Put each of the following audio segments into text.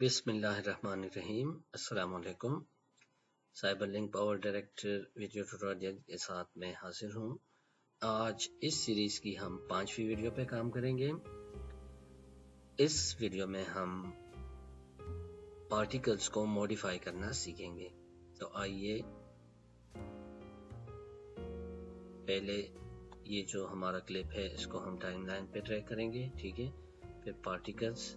बिस्मिल्लाहिर्रहमानिर्रहीम। अस्सलाम वालेकुम। Cyber link power director video tutorial के साथ मैं हाजिर हूँ। आज इस सीरीज की हम 5वीं वीडियो पे काम करेंगे। इस वीडियो में हम पार्टिकल्स को मॉडिफाई करना सीखेंगे। तो आइए पहले ये जो हमारा क्लिप है इसको हम टाइमलाइन पे ट्रैक करेंगे, ठीक है। फिर पार्टिकल्स,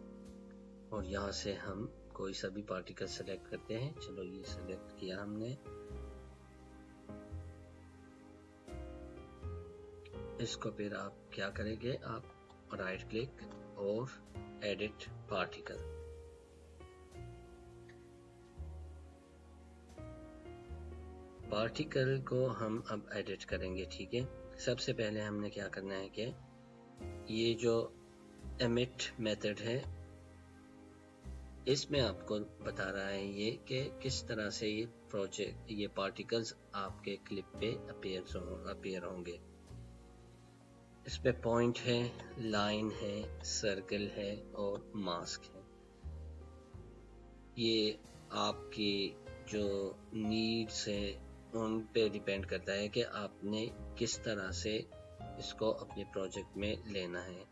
और यहाँ से हम कोई सा भी पार्टिकल सेलेक्ट करते हैं। चलो ये सेलेक्ट किया हमने। इसको फिर आप क्या करेंगे, आप राइट क्लिक और एडिट पार्टिकल। पार्टिकल को हम अब एडिट करेंगे, ठीक है। सबसे पहले हमने क्या करना है कि ये जो एमिट मेथड है इसमें आपको बता रहा है ये कि किस तरह से ये पार्टिकल्स आपके क्लिप पे अपीयर होंगे। इस पे पॉइंट है, लाइन है, सर्कल है और मास्क है। ये आपकी जो नीड्स है उन पे डिपेंड करता है कि आपने किस तरह से इसको अपने प्रोजेक्ट में लेना है।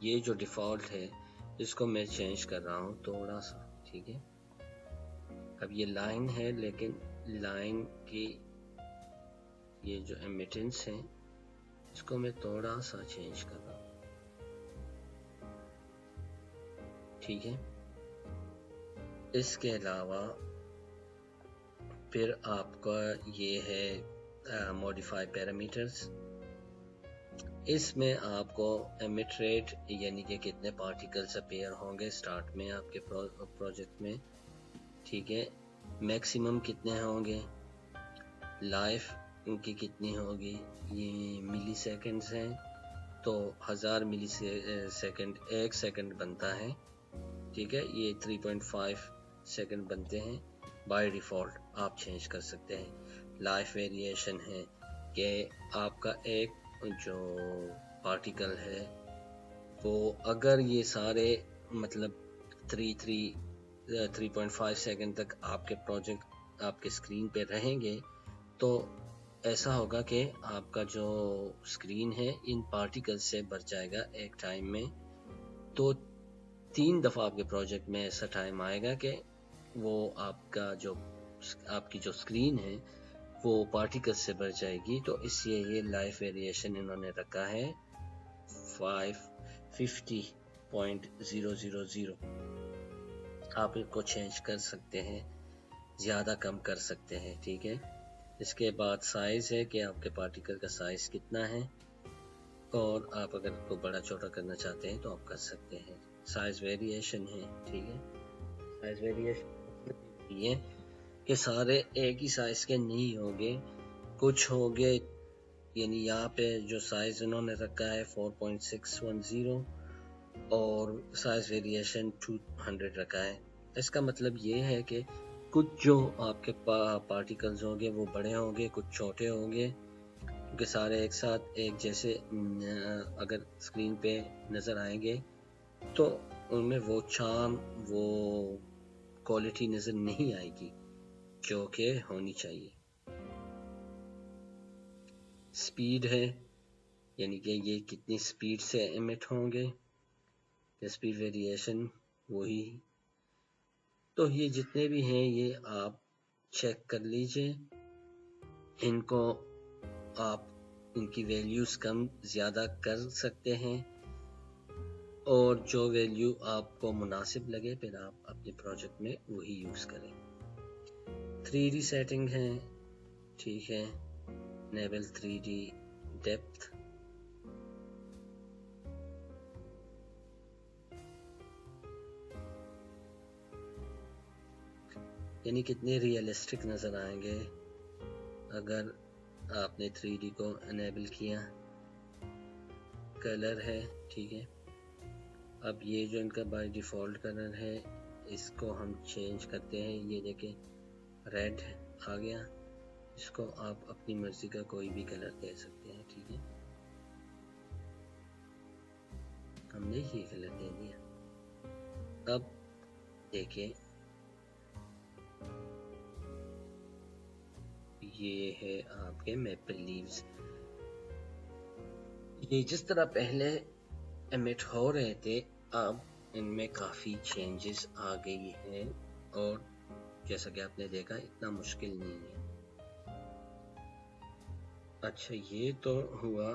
ये जो डिफ़ॉल्ट है इसको मैं चेंज कर रहा हूँ थोड़ा सा, ठीक है। अब ये लाइन है, लेकिन लाइन की ये जो एमिटेंस है इसको मैं थोड़ा सा चेंज कर रहा हूँ, ठीक है। इसके अलावा फिर आपका ये है मॉडिफाई पैरामीटर्स। इसमें आपको एमिट रेट यानी कि कितने पार्टिकल्स अपीयर होंगे स्टार्ट में आपके प्रोजेक्ट में, ठीक है। मैक्सिमम कितने होंगे, लाइफ उनकी कितनी होगी, ये मिली सेकेंड्स हैं तो 1000 मिली सेकेंड 1 सेकेंड बनता है, ठीक है। ये 3.5 सेकेंड बनते हैं बाय डिफ़ॉल्ट, आप चेंज कर सकते हैं। लाइफ वेरिएशन है कि आपका एक जो पार्टिकल है वो अगर ये सारे मतलब 3.5 सेकेंड तक आपके प्रोजेक्ट आपके स्क्रीन पे रहेंगे तो ऐसा होगा कि आपका जो स्क्रीन है इन पार्टिकल्स से भर जाएगा एक टाइम में। तो 3 दफ़ा आपके प्रोजेक्ट में ऐसा टाइम आएगा कि वो आपकी जो स्क्रीन है वो पार्टिकल्स से भर जाएगी। तो इसलिए ये लाइफ वेरिएशन इन्होंने रखा है 550.000। आप इसको चेंज कर सकते हैं, ज़्यादा कम कर सकते हैं, ठीक है। इसके बाद साइज़ है कि आपके पार्टिकल का साइज़ कितना है, और आप अगर इसको बड़ा छोटा करना चाहते हैं तो आप कर सकते हैं। साइज़ वेरिएशन है, ठीक है। साइज़ वेरिएशन ये कि सारे एक ही साइज़ के नहीं होंगे, कुछ होंगे। यानी यहाँ पे जो साइज़ इन्होंने रखा है 4.610 और साइज़ वेरिएशन 200 रखा है। इसका मतलब ये है कि कुछ जो आपके पार्टिकल्स होंगे वो बड़े होंगे, कुछ छोटे होंगे, क्योंकि सारे एक साथ एक जैसे अगर स्क्रीन पे नज़र आएंगे तो उनमें वो चार्म, वो क्वालिटी नज़र नहीं आएगी जो कि होनी चाहिए। स्पीड है यानी कि ये कितनी स्पीड से एमिट होंगे, स्पीड वेरिएशन वही। तो ये जितने भी हैं ये आप चेक कर लीजिए, इनको आप इनकी वैल्यूज़ कम ज़्यादा कर सकते हैं, और जो वैल्यू आपको मुनासिब लगे फिर आप अपने प्रोजेक्ट में वही यूज़ करें। 3D सेटिंग है, ठीक है। Enable 3D डेप्थ, यानी कितने रियलिस्टिक नज़र आएंगे अगर आपने 3D को इनेबल किया। कलर है, ठीक है। अब ये जो इनका बाय डिफ़ॉल्ट कलर है इसको हम चेंज करते हैं। ये देखें रेड आ गया, इसको आप अपनी मर्ज़ी का कोई भी कलर दे सकते हैं, ठीक है। हमने ये कलर दे दिया। अब देखिए ये है आपके मेपल लीव्स। ये जिस तरह पहले एमिट हो रहे थे, अब इनमें काफी चेंजेस आ गई हैं और जैसा कि आपने देखा इतना मुश्किल नहीं है। अच्छा, ये तो हुआ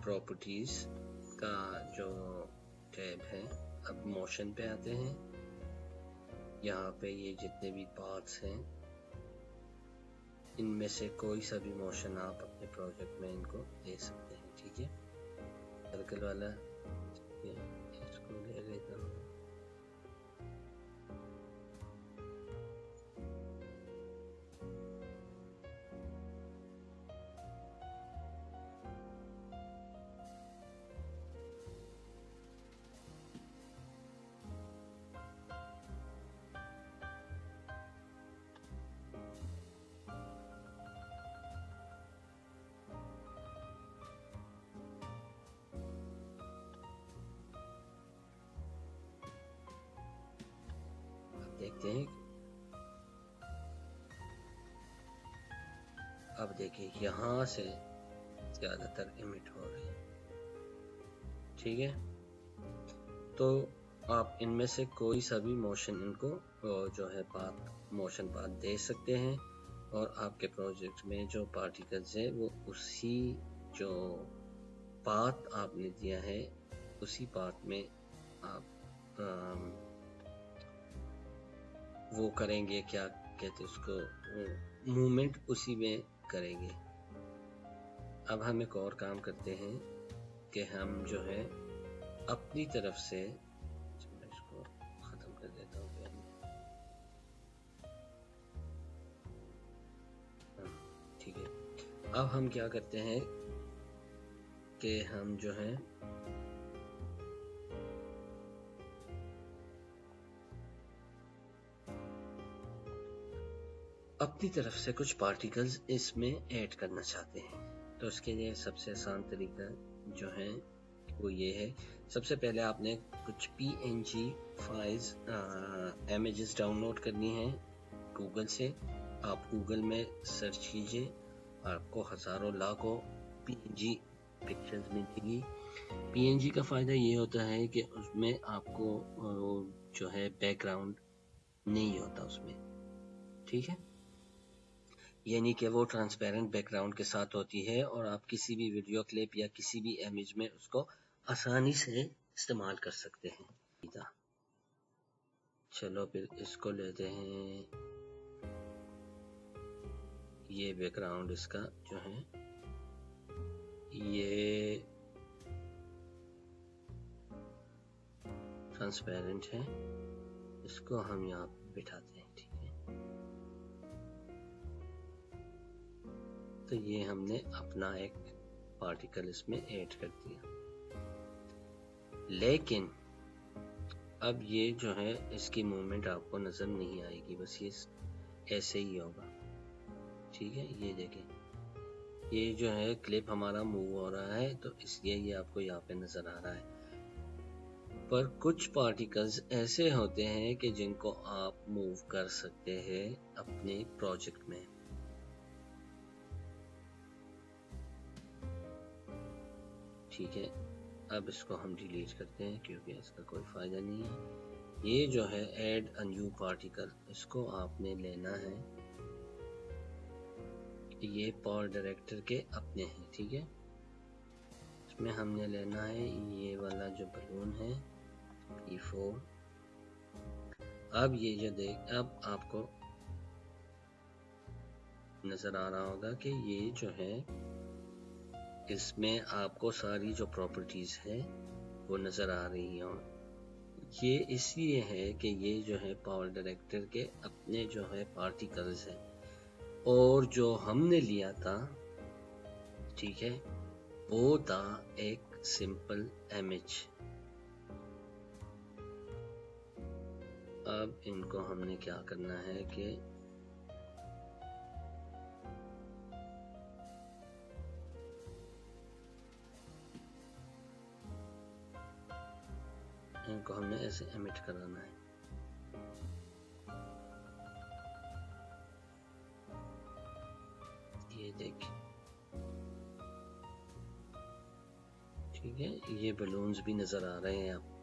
प्रॉपर्टीज का जो टैब है। अब मोशन पे आते हैं। यहाँ पे ये जितने भी पार्ट्स हैं, इनमें से कोई सा भी मोशन आप अपने प्रोजेक्ट में इनको दे सकते हैं। ठीक है, सर्कल वाला इसको ले लेता हूँ। देखते हैं। अब देखिए यहाँ से ज्यादातर इमिट हो रहे हैं। ठीक है, तो आप इनमें से कोई सा भी मोशन इनको जो है पाथ मोशन पाथ दे सकते हैं और आपके प्रोजेक्ट में जो पार्टिकल्स है वो उसी जो पाथ आपने दिया है उसी पाथ में आप वो करेंगे, क्या कहते हैं उसको, मूवमेंट उसी में करेंगे। अब हम एक और काम करते हैं कि हम जो है अपनी तरफ से, मैं इसको खत्म कर देता हूँ पहले। ठीक है, अब हम क्या करते हैं कि हम जो है अपनी तरफ से कुछ पार्टिकल्स इसमें ऐड करना चाहते हैं। तो इसके लिए सबसे आसान तरीका जो है वो ये है, सबसे पहले आपने कुछ PNG फाइल्स इमेजेस डाउनलोड करनी है गूगल से। आप गूगल में सर्च कीजिए, आपको हजारों लाखों PNG पिक्चर्स मिलेगी। PNG का फ़ायदा ये होता है कि उसमें आपको जो है बैकग्राउंड नहीं होता उसमें। ठीक है, यानी कि वो ट्रांसपेरेंट बैकग्राउंड के साथ होती है और आप किसी भी वीडियो क्लिप या किसी भी इमेज में उसको आसानी से इस्तेमाल कर सकते हैं। चलो फिर इसको लेते हैं, ये बैकग्राउंड इसका जो है ये ट्रांसपेरेंट है, इसको हम यहाँ बिठाते हैं। ठीक है, तो ये हमने अपना एक पार्टिकल इसमें ऐड कर दिया। लेकिन अब ये जो है इसकी मूवमेंट आपको नजर नहीं आएगी, बस ये ऐसे ही होगा। ठीक है, ये देखें, ये जो है क्लिप हमारा मूव हो रहा है तो इसलिए ये आपको यहाँ पे नजर आ रहा है। पर कुछ पार्टिकल्स ऐसे होते हैं कि जिनको आप मूव कर सकते हैं अपने प्रोजेक्ट में। ठीक है, अब इसको हम डिलीट करते हैं क्योंकि इसका कोई फायदा नहीं है। ये जो है ऐड अ न्यू पार्टिकल, इसको आपने लेना है, ये पॉल डायरेक्टर के अपने हैं। ठीक है, इसमें हमने लेना है ये वाला जो बलून है P4। अब ये जो देख, अब आपको नजर आ रहा होगा कि ये जो है इसमें आपको सारी जो प्रॉपर्टीज है वो नजर आ रही हैं। ये इसलिए है कि ये जो है पावर डायरेक्टर के अपने जो है पार्टिकल्स हैं और जो हमने लिया था, ठीक है, वो था एक सिंपल इमेज। अब इनको हमने क्या करना है कि इनको हमने ऐसे एमिट कराना है। ये देखिए, ठीक है, ये बलून्स भी नजर आ रहे हैं आप।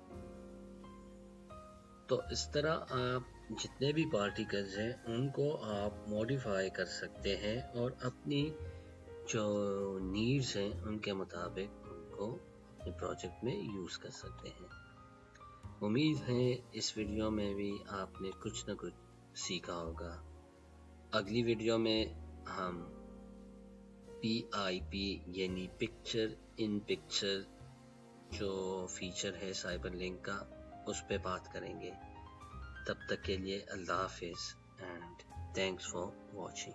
तो इस तरह आप जितने भी पार्टिकल्स हैं उनको आप मॉडिफाई कर सकते हैं और अपनी जो नीड्स हैं उनके मुताबिक उनको अपने प्रोजेक्ट में यूज़ कर सकते हैं। उम्मीद है इस वीडियो में भी आपने कुछ न कुछ सीखा होगा। अगली वीडियो में हम PIP यानी पिक्चर इन पिक्चर जो फीचर है साइबरलिंक का, उस पे बात करेंगे। तब तक के लिए अल्लाह हाफिज़ एंड थैंक्स फॉर वॉचिंग।